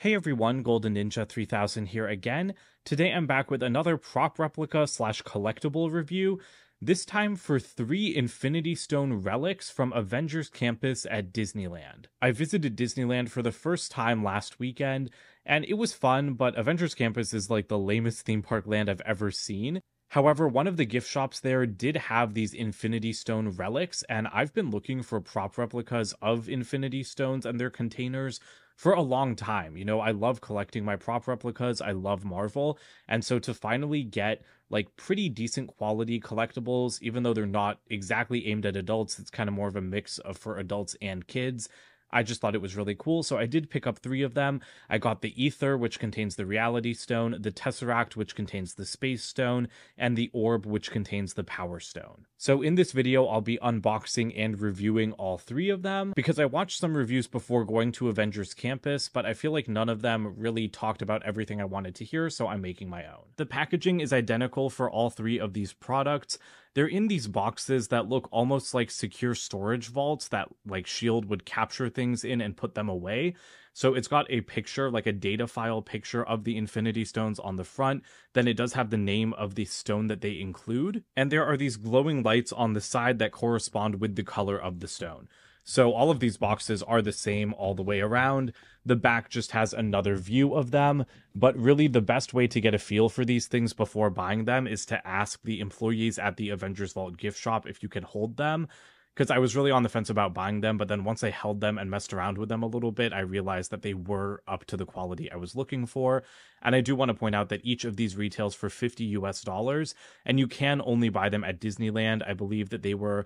Hey everyone, Golden Ninja 3000 here again. Today I'm back with another prop replica slash collectible review, this time for 3 Infinity Stone relics from Avengers campus at Disneyland. I visited Disneyland for the first time last weekend, and it was fun, but Avengers campus is like the lamest theme park land I've ever seen. However, one of the gift shops there did have these Infinity Stone relics, and I've been looking for prop replicas of Infinity Stones and their containers for a long time. You know, I love collecting my prop replicas. I love Marvel. And so to finally get like pretty decent quality collectibles, even though they're not exactly aimed at adults, it's kind of more of a mix of for adults and kids. I just thought it was really cool, so I did pick up 3 of them. I got the Aether, which contains the Reality Stone, the Tesseract, which contains the Space Stone, and the Orb, which contains the Power Stone. So in this video, I'll be unboxing and reviewing all 3 of them, because I watched some reviews before going to Avengers Campus, but I feel like none of them really talked about everything I wanted to hear, so I'm making my own. The packaging is identical for all 3 of these products. They're in these boxes that look almost like secure storage vaults that like S.H.I.E.L.D. would capture things in and put them away. So it's got a picture, like a data file picture of the Infinity Stones on the front. Then it does have the name of the stone that they include. And there are these glowing lights on the side that correspond with the color of the stone. So all of these boxes are the same all the way around. The back just has another view of them, but really the best way to get a feel for these things before buying them is to ask the employees at the Avengers Vault gift shop if you can hold them, because I was really on the fence about buying them, but then once I held them and messed around with them a little bit, I realized that they were up to the quality I was looking for. And I do want to point out that each of these retails for $50 US, and you can only buy them at Disneyland. I believe that they were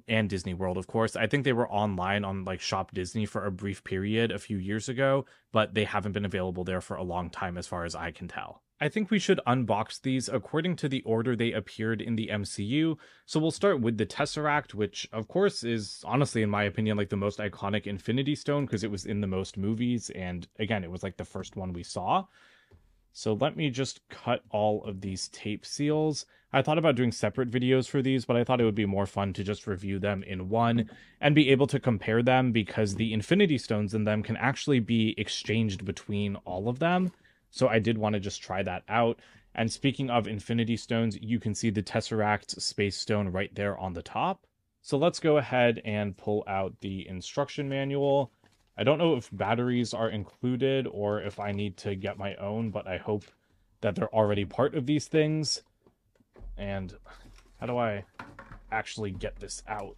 and Disney World, of course. I think they were online on like Shop Disney for a brief period a few years ago, but they haven't been available there for a long time as far as I can tell. I think we should unbox these according to the order they appeared in the MCU. So we'll start with the Tesseract, which of course is honestly, in my opinion, like the most iconic Infinity Stone because it was in the most movies. And again, it was like the first one we saw. So let me just cut all of these tape seals. I thought about doing separate videos for these, but I thought it would be more fun to just review them in one and be able to compare them because the Infinity Stones in them can actually be exchanged between all of them. So I did want to just try that out. And speaking of Infinity Stones, you can see the Tesseract Space Stone right there on the top. So let's go ahead and pull out the instruction manual. I don't know if batteries are included or if I need to get my own, but I hope that they're already part of these things. And how do I actually get this out?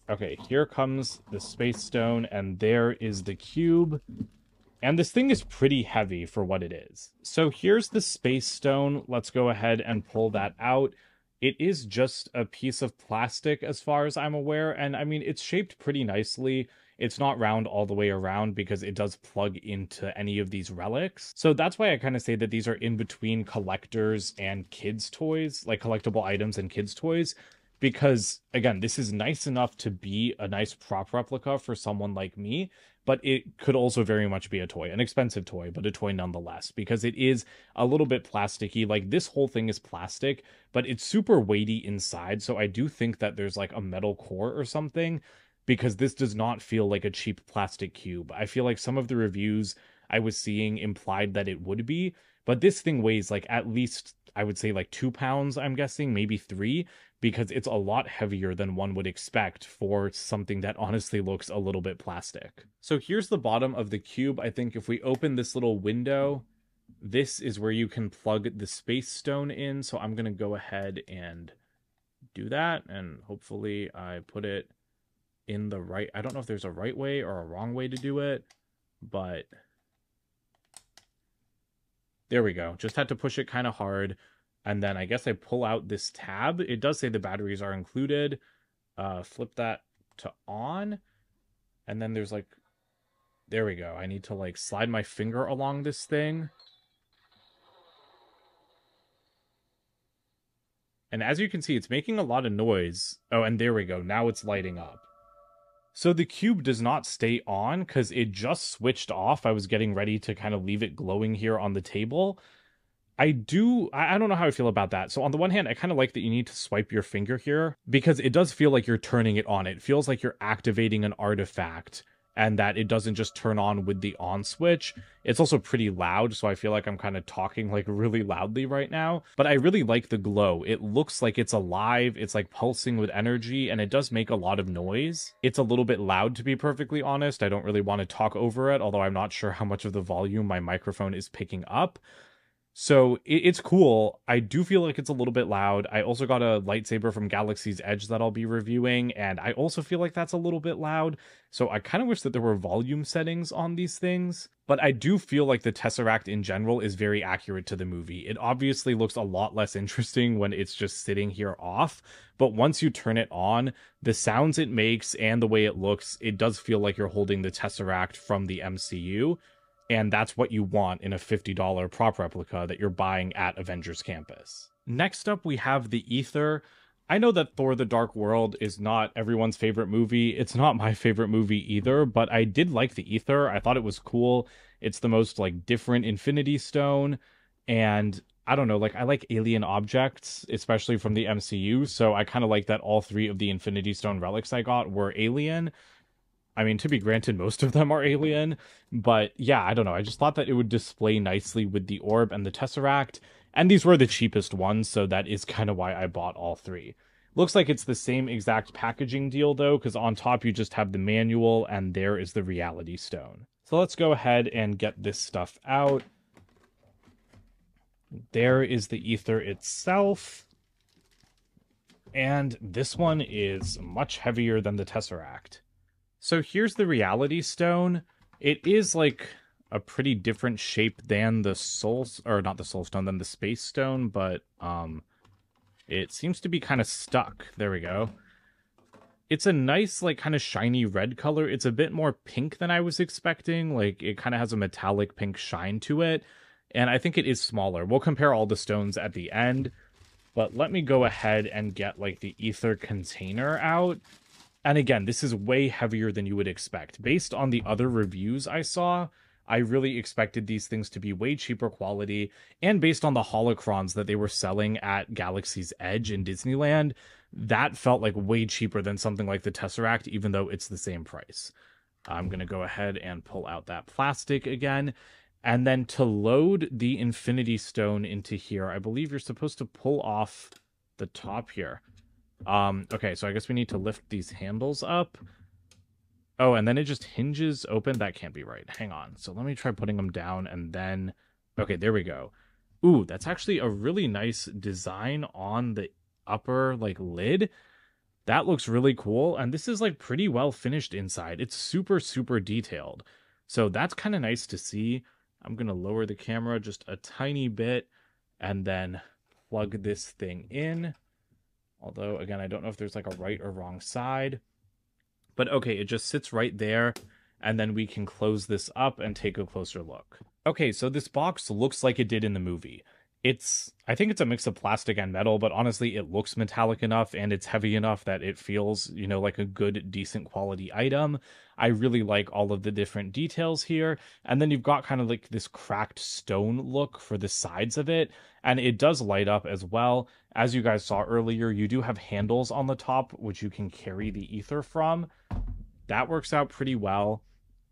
Okay, here comes the Space Stone, and there is the cube. And this thing is pretty heavy for what it is. So here's the Space Stone. Let's go ahead and pull that out. It is just a piece of plastic as far as I'm aware, and I mean, it's shaped pretty nicely. It's not round all the way around because it does plug into any of these relics. So that's why I kind of say that these are in between collectors and kids' toys, like collectible items and kids' toys, because again, this is nice enough to be a nice prop replica for someone like me, but it could also very much be a toy, an expensive toy, but a toy nonetheless, because it is a little bit plasticky. Like this whole thing is plastic, but it's super weighty inside. So I do think that there's like a metal core or something, because this does not feel like a cheap plastic cube. I feel like some of the reviews I was seeing implied that it would be, but this thing weighs like at least, I would say like 2 pounds, I'm guessing, maybe 3, because it's a lot heavier than one would expect for something that honestly looks a little bit plastic. So here's the bottom of the cube. I think if we open this little window, this is where you can plug the Space Stone in. So I'm going to go ahead and do that. And hopefully I put it in the right, I don't know if there's a right way or a wrong way to do it, but there we go. Just had to push it kind of hard. And then I guess I pull out this tab. It does say the batteries are included. Flip that to on. And then there's like, there we go. I need to like slide my finger along this thing. And as you can see, it's making a lot of noise. Oh, and there we go. Now it's lighting up. So the cube does not stay on because it just switched off. I was getting ready to kind of leave it glowing here on the table. I don't know how I feel about that. So on the one hand, I kind of like that you need to swipe your finger here because it does feel like you're turning it on. It feels like you're activating an artifact and that it doesn't just turn on with the on switch. It's also pretty loud, so I feel like I'm kind of talking like really loudly right now. But I really like the glow. It looks like it's alive. It's like pulsing with energy, and it does make a lot of noise. It's a little bit loud, to be perfectly honest. I don't really want to talk over it, although I'm not sure how much of the volume my microphone is picking up. So it's cool. I do feel like it's a little bit loud. I also got a lightsaber from Galaxy's Edge that I'll be reviewing, and I also feel like that's a little bit loud. So I kind of wish that there were volume settings on these things. But I do feel like the Tesseract in general is very accurate to the movie. It obviously looks a lot less interesting when it's just sitting here off. But once you turn it on, the sounds it makes and the way it looks, it does feel like you're holding the Tesseract from the MCU. And that's what you want in a $50 prop replica that you're buying at Avengers Campus. Next up, we have the Aether. I know that Thor: The Dark World is not everyone's favorite movie. It's not my favorite movie either, but I did like the Aether. I thought it was cool. It's the most like different Infinity Stone, and I don't know, like I like alien objects, especially from the MCU, so I kind of like that all three of the Infinity Stone relics I got were alien. I mean, to be granted, most of them are alien, but yeah, I don't know. I just thought that it would display nicely with the orb and the Tesseract, and these were the cheapest ones, so that is kind of why I bought all three. Looks like it's the same exact packaging deal, though, because on top you just have the manual, and there is the Reality Stone. So let's go ahead and get this stuff out. There is the Aether itself, and this one is much heavier than the Tesseract. So here's the Reality Stone. It is like a pretty different shape than the not the Soul Stone, than the Space Stone, but it seems to be kind of stuck. There we go. It's a nice, like, kind of shiny red color. It's a bit more pink than I was expecting. Like, it kind of has a metallic pink shine to it, and I think it is smaller. We'll compare all the stones at the end, but let me go ahead and get, like, the Aether container out. And again, this is way heavier than you would expect. Based on the other reviews I saw, I really expected these things to be way cheaper quality. And based on the holocrons that they were selling at Galaxy's Edge in Disneyland, that felt like way cheaper than something like the Tesseract, even though it's the same price. I'm going to go ahead and pull out that plastic again. And then to load the Infinity Stone into here, I believe you're supposed to pull off the top here. Okay, so I guess we need to lift these handles up. Oh, and then it just hinges open. That can't be right. Hang on. So let me try putting them down and then... Okay, there we go. Ooh, that's actually a really nice design on the upper, like, lid. That looks really cool. And this is, like, pretty well finished inside. It's super, super detailed. So that's kind of nice to see. I'm going to lower the camera just a tiny bit and then plug this thing in. Although, again, I don't know if there's like a right or wrong side. But okay, it just sits right there. And then we can close this up and take a closer look. Okay, so this box looks like it did in the movie. I think it's a mix of plastic and metal, but honestly, it looks metallic enough and it's heavy enough that it feels, you know, like a good, decent quality item. I really like all of the different details here. And then you've got kind of like this cracked stone look for the sides of it. And it does light up as well. As you guys saw earlier, you do have handles on the top, which you can carry the Aether from. That works out pretty well.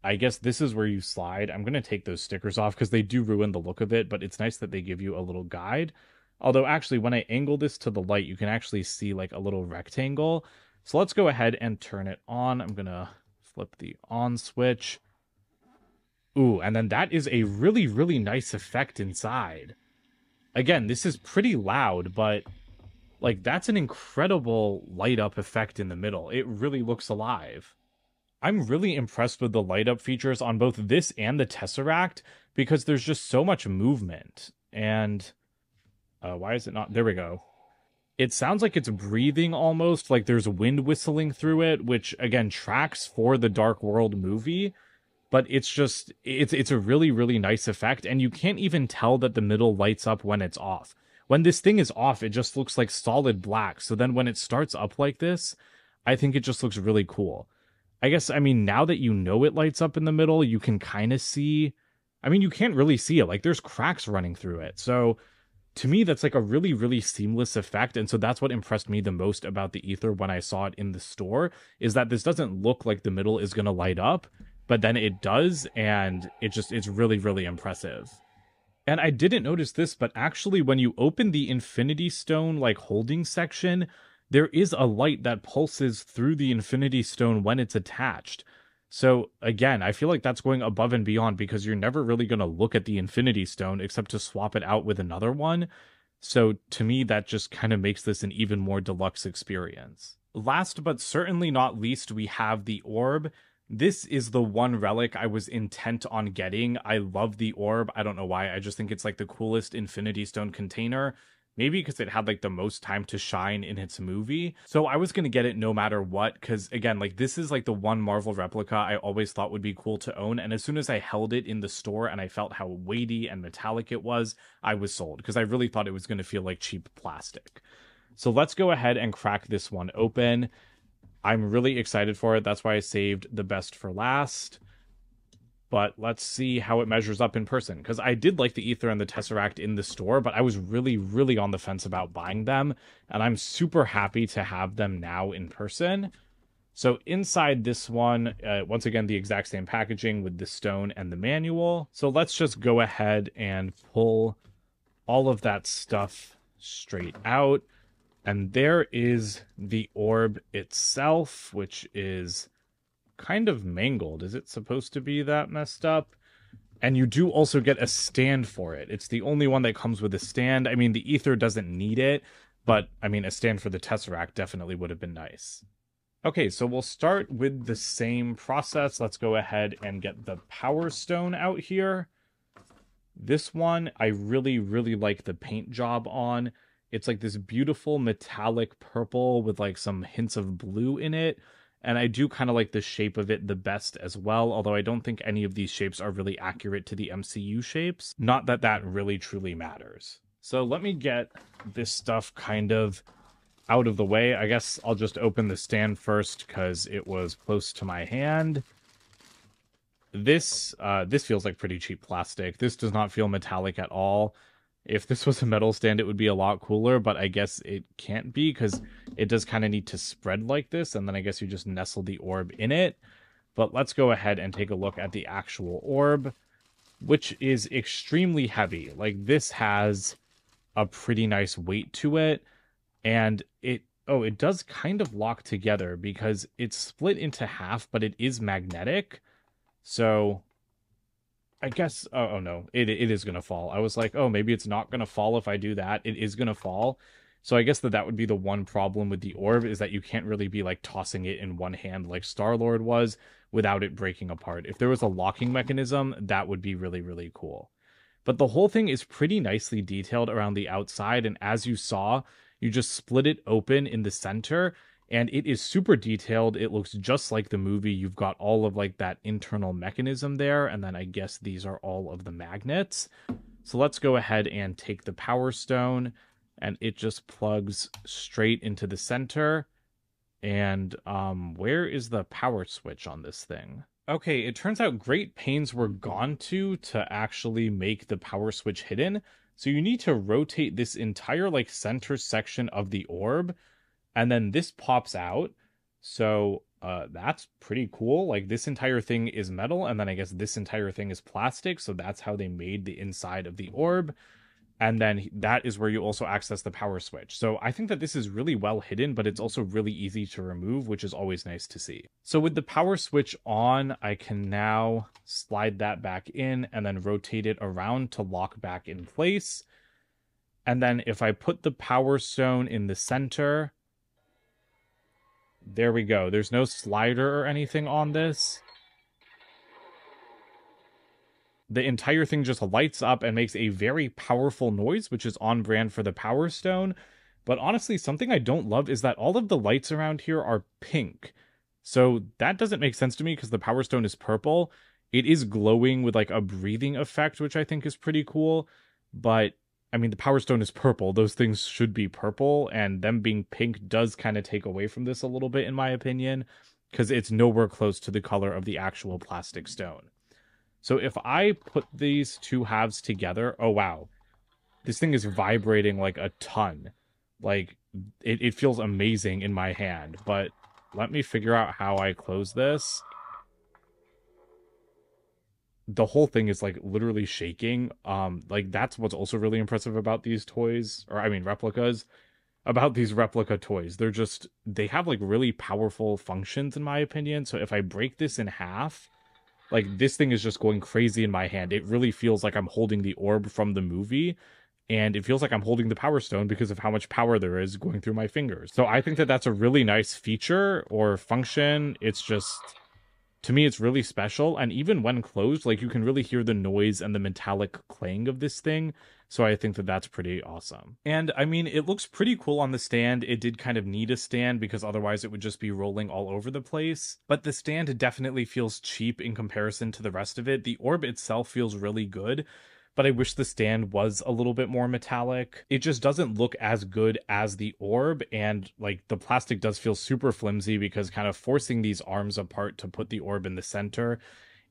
I guess this is where you slide. I'm going to take those stickers off because they do ruin the look of it, but it's nice that they give you a little guide. Although actually, when I angle this to the light, you can actually see like a little rectangle. So let's go ahead and turn it on. I'm going to flip the on switch. Ooh, and then that is a really, really nice effect inside. Again, this is pretty loud, but like that's an incredible light up effect in the middle. It really looks alive. I'm really impressed with the light up features on both this and the Tesseract because there's just so much movement. And why is it not? There we go. It sounds like it's breathing almost, like there's wind whistling through it, which again tracks for the Dark World movie. But it's just, it's a really, really nice effect. And you can't even tell that the middle lights up when it's off. When this thing is off, it just looks like solid black. So then when it starts up like this, I think it just looks really cool. I guess, I mean, now that you know it lights up in the middle, you can kind of see... I mean, you can't really see it. Like, there's cracks running through it. So, to me, that's like a really, really seamless effect. And so that's what impressed me the most about the Aether when I saw it in the store, is that this doesn't look like the middle is going to light up, but then it does. And it's really, really impressive. And I didn't notice this, but actually when you open the Infinity Stone like holding section, there is a light that pulses through the Infinity Stone when it's attached. So again, I feel like that's going above and beyond because you're never really going to look at the Infinity Stone except to swap it out with another one. So to me, that just kind of makes this an even more deluxe experience. Last but certainly not least, we have the orb. This is the one relic I was intent on getting. I love the orb. I don't know why. I just think it's like the coolest Infinity Stone container. Maybe because it had like the most time to shine in its movie. So I was going to get it no matter what. Because again, like this is like the one Marvel replica I always thought would be cool to own. And as soon as I held it in the store and I felt how weighty and metallic it was, I was sold. Because I really thought it was going to feel like cheap plastic. So let's go ahead and crack this one open. I'm really excited for it. That's why I saved the best for last. But let's see how it measures up in person. Because I did like the Aether and the Tesseract in the store, but I was really, really on the fence about buying them. And I'm super happy to have them now in person. So inside this one, once again, the exact same packaging with the stone and the manual. So let's just go ahead and pull all of that stuff straight out. And there is the orb itself, which is kind of mangled. Is it supposed to be that messed up? And you do also get a stand for it. It's the only one that comes with a stand. I mean, the Aether doesn't need it, but I mean, a stand for the Tesseract definitely would have been nice. Okay, so we'll start with the same process. Let's go ahead and get the Power Stone out here. This one, I really, really like the paint job on. It's like this beautiful metallic purple with like some hints of blue in it. And I do kind of like the shape of it the best as well, although I don't think any of these shapes are really accurate to the MCU shapes. Not that that really truly matters. So let me get this stuff kind of out of the way. I guess I'll just open the stand first because it was close to my hand. This feels like pretty cheap plastic. This does not feel metallic at all. If this was a metal stand, it would be a lot cooler, but I guess it can't be because it does kind of need to spread like this, and then I guess you just nestle the orb in it. But let's go ahead and take a look at the actual orb, which is extremely heavy. Like, this has a pretty nice weight to it, and it does kind of lock together because it's split into half, but it is magnetic. So I guess, oh no, it is going to fall. I was like, oh, maybe it's not going to fall if I do that. It is going to fall. So I guess that would be the one problem with the orb, is that you can't really be like tossing it in one hand like Star-Lord was without it breaking apart. If there was a locking mechanism, that would be really, really cool. But the whole thing is pretty nicely detailed around the outside. And as you saw, you just split it open in the center. And it is super detailed. It looks just like the movie. You've got all of like that internal mechanism there. And then I guess these are all of the magnets. So let's go ahead and take the Power Stone, and it just plugs straight into the center. And where is the power switch on this thing? Okay, it turns out great pains were gone to actually make the power switch hidden. So you need to rotate this entire like center section of the orb, and then this pops out. So that's pretty cool. Like, this entire thing is metal, and then I guess this entire thing is plastic. So that's how they made the inside of the orb. And then that is where you also access the power switch. So I think that this is really well hidden, but it's also really easy to remove, which is always nice to see. So with the power switch on, I can now slide that back in and then rotate it around to lock back in place. And then if I put the Power Stone in the center, there we go. There's no slider or anything on this. The entire thing just lights up and makes a very powerful noise, which is on brand for the Power Stone. But honestly, something I don't love is that all of the lights around here are pink. So that doesn't make sense to me because the Power Stone is purple. It is glowing with like a breathing effect, which I think is pretty cool. But I mean, the Power Stone is purple. Those things should be purple, and them being pink does kind of take away from this a little bit, in my opinion, because it's nowhere close to the color of the actual plastic stone. So if I put these two halves together, oh wow, This thing is vibrating like a ton. Like, it feels amazing in my hand. But let me figure out how I close this. The whole thing is like literally shaking. Like that's what's also really impressive about these toys, or I mean replicas, about these replica toys. They have like really powerful functions in my opinion. So if I break this in half, like this thing is just going crazy in my hand. It really feels like I'm holding the orb from the movie, and it feels like I'm holding the Power Stone because of how much power there is going through my fingers. So I think that that's a really nice feature or function. It's just, to me, it's really special. And even when closed, like you can really hear the noise and the metallic clang of this thing. So I think that that's pretty awesome. And I mean, it looks pretty cool on the stand. It did kind of need a stand because otherwise it would just be rolling all over the place. But the stand definitely feels cheap in comparison to the rest of it. The orb itself feels really good, but I wish the stand was a little bit more metallic. It just doesn't look as good as the orb, and like the plastic does feel super flimsy because kind of forcing these arms apart to put the orb in the center,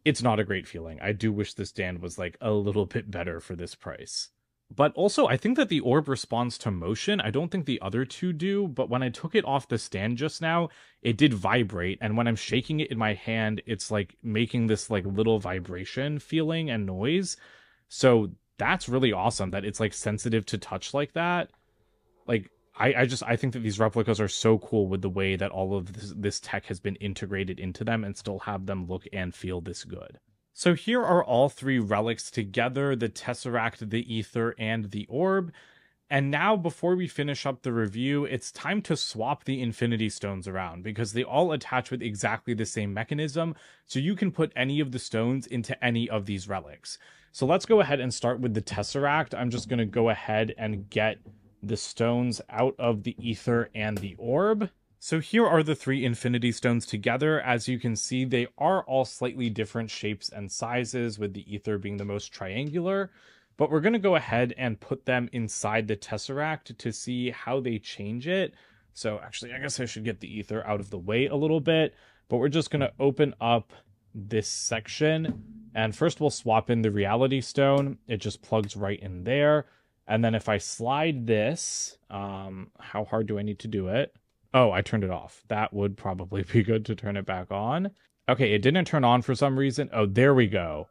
it's not a great feeling. I do wish the stand was like a little bit better for this price. But also, I think that the orb responds to motion. I don't think the other two do, but when I took it off the stand just now, it did vibrate, and when I'm shaking it in my hand, it's like making this like little vibration feeling and noise. So that's really awesome that it's like sensitive to touch like that. Like I think that these replicas are so cool with the way that all of this tech has been integrated into them and still have them look and feel this good. So here are all three relics together, the Tesseract, the Aether, and the Orb. And now, before we finish up the review, it's time to swap the Infinity Stones around, because they all attach with exactly the same mechanism, so you can put any of the stones into any of these relics. So let's go ahead and start with the Tesseract. I'm just going to go ahead and get the stones out of the Aether and the Orb. So here are the three Infinity Stones together. As you can see, they are all slightly different shapes and sizes, with the Aether being the most triangular. But we're going to go ahead and put them inside the Tesseract to see how they change it. So actually, I guess I should get the Aether out of the way a little bit. But we're just going to open up this section. And first we'll swap in the Reality Stone. It just plugs right in there. And then if I slide this, how hard do I need to do it? Oh, I turned it off. That would probably be good to turn it back on. Okay, it didn't turn on for some reason. Oh, there we go.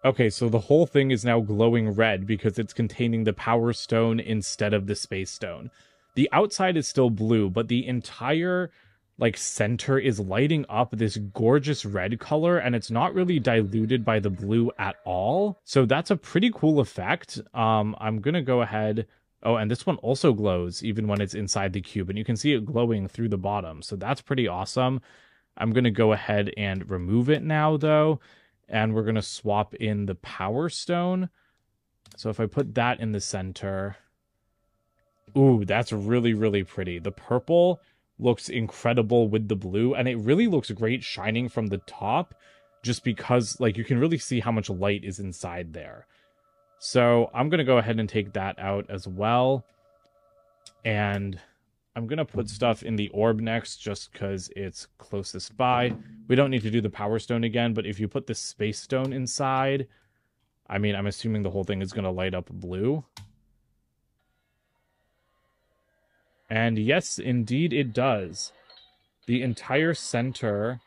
Okay, so the whole thing is now glowing red because it's containing the Power Stone instead of the Space Stone. The outside is still blue, but the entire like center is lighting up this gorgeous red color, and it's not really diluted by the blue at all. So that's a pretty cool effect. I'm gonna go ahead. Oh, and this one also glows even when it's inside the cube, and you can see it glowing through the bottom. So that's pretty awesome. I'm gonna go ahead and remove it now though, and we're gonna swap in the Power Stone. So if I put that in the center, ooh, that's really, really pretty. The purple looks incredible with the blue, and it really looks great shining from the top, just because like you can really see how much light is inside there. So I'm going to go ahead and take that out as well. And I'm going to put stuff in the orb next just because it's closest by. We don't need to do the Power Stone again, but if you put the Space Stone inside, I mean, I'm assuming the whole thing is going to light up blue. And yes, indeed it does. The entire center,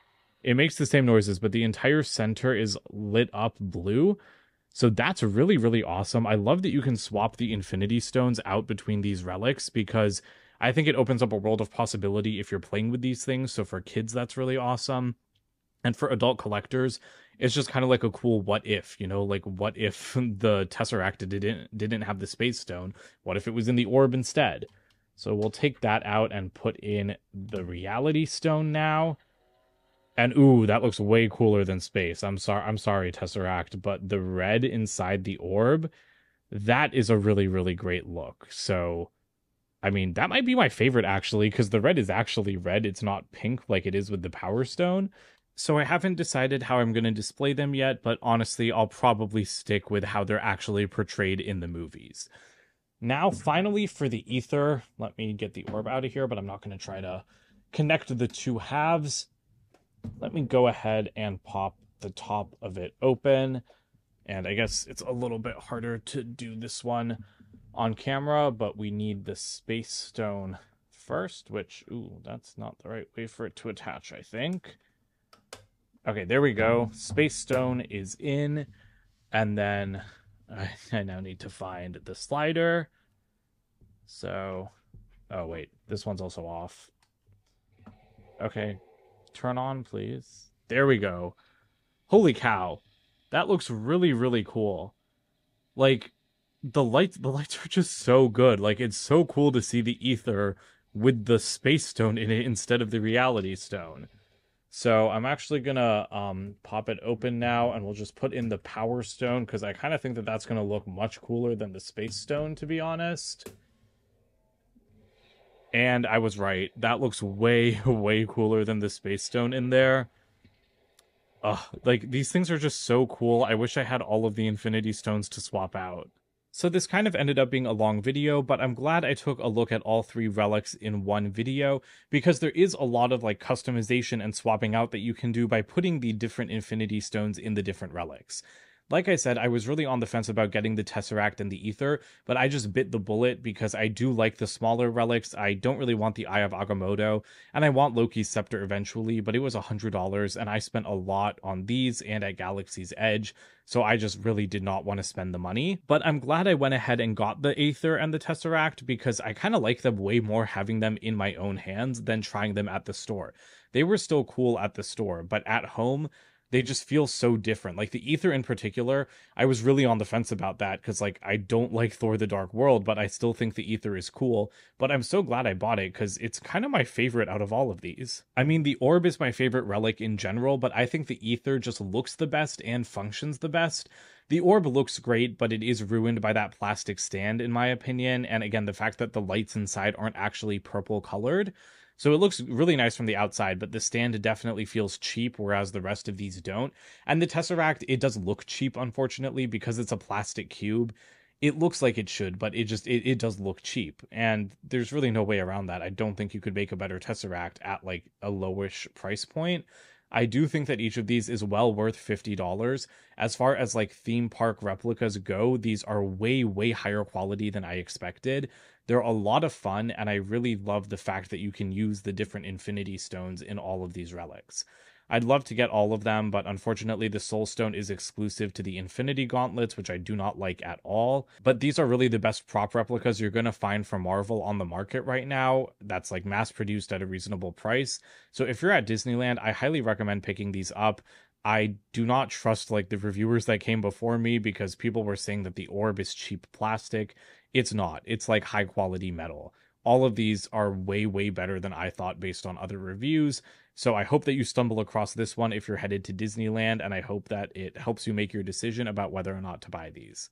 it makes the same noises, but the entire center is lit up blue. So that's really, really awesome. I love that you can swap the Infinity Stones out between these relics, because I think it opens up a world of possibility if you're playing with these things. So for kids, that's really awesome. And for adult collectors, it's just kind of like a cool what if, you know, like what if the Tesseract didn't have the Space Stone? What if it was in the orb instead? So we'll take that out and put in the Reality Stone now. And ooh, that looks way cooler than space. I'm sorry, Tesseract, but the red inside the orb, that is a really, really great look. So, I mean, that might be my favorite, actually, because the red is actually red. It's not pink like it is with the Power Stone. So I haven't decided how I'm going to display them yet, but honestly, I'll probably stick with how they're actually portrayed in the movies. Now, finally, for the Aether, let me get the orb out of here, but I'm not going to try to connect the two halves. Let me go ahead and pop the top of it open. And I guess it's a little bit harder to do this one on camera, but we need the space stone first, which, ooh, that's not the right way for it to attach, I think. Okay, there we go. Space stone is in, and then I now need to find the slider. So, oh wait, this one's also off. Okay, turn on, please. There we go. Holy cow. That looks really, really cool. Like, the lights are just so good. Like, it's so cool to see the Aether with the space stone in it instead of the reality stone. So I'm actually gonna pop it open now, and we'll just put in the power stone, because I kind of think that that's gonna look much cooler than the space stone, to be honest. And I was right. That looks way, way cooler than the space stone in there. Like, these things are just so cool. I wish I had all of the Infinity Stones to swap out. So this kind of ended up being a long video, but I'm glad I took a look at all 3 relics in one video, because there is a lot of like customization and swapping out that you can do by putting the different Infinity Stones in the different relics. Like I said, I was really on the fence about getting the Tesseract and the Aether, but I just bit the bullet because I do like the smaller relics. I don't really want the Eye of Agamotto, and I want Loki's Scepter eventually, but it was $100, and I spent a lot on these and at Galaxy's Edge, so I just really did not want to spend the money. But I'm glad I went ahead and got the Aether and the Tesseract, because I kind of like them way more having them in my own hands than trying them at the store. They were still cool at the store, but at home, they just feel so different. Like the Aether in particular, I was really on the fence about that, because like I don't like Thor the Dark World, but I still think the Aether is cool. But I'm so glad I bought it, because it's kind of my favorite out of all of these. I mean, the orb is my favorite relic in general, but I think the Aether just looks the best and functions the best. The orb looks great, but it is ruined by that plastic stand, in my opinion, and again, the fact that the lights inside aren't actually purple colored. So it looks really nice from the outside, but the stand definitely feels cheap, whereas the rest of these don't. And the Tesseract, it does look cheap, unfortunately, because it's a plastic cube. It looks like it should, but it does look cheap. And there's really no way around that. I don't think you could make a better Tesseract at like a lowish price point. I do think that each of these is well worth $50. As far as like theme park replicas go, these are way, way higher quality than I expected. They're a lot of fun, and I really love the fact that you can use the different Infinity Stones in all of these relics. I'd love to get all of them, but unfortunately the Soul Stone is exclusive to the Infinity Gauntlets, which I do not like at all. But these are really the best prop replicas you're going to find from Marvel on the market right now, that's like mass produced at a reasonable price. So if you're at Disneyland, I highly recommend picking these up. I do not trust like the reviewers that came before me, because people were saying that the orb is cheap plastic. It's not. It's like high quality metal. All of these are way, way better than I thought based on other reviews. So I hope that you stumble across this one if you're headed to Disneyland, and I hope that it helps you make your decision about whether or not to buy these.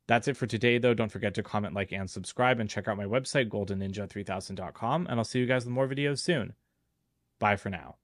That's it for today, though. Don't forget to comment, like, and subscribe, and check out my website, goldenninja3000.com, and I'll see you guys with more videos soon. Bye for now.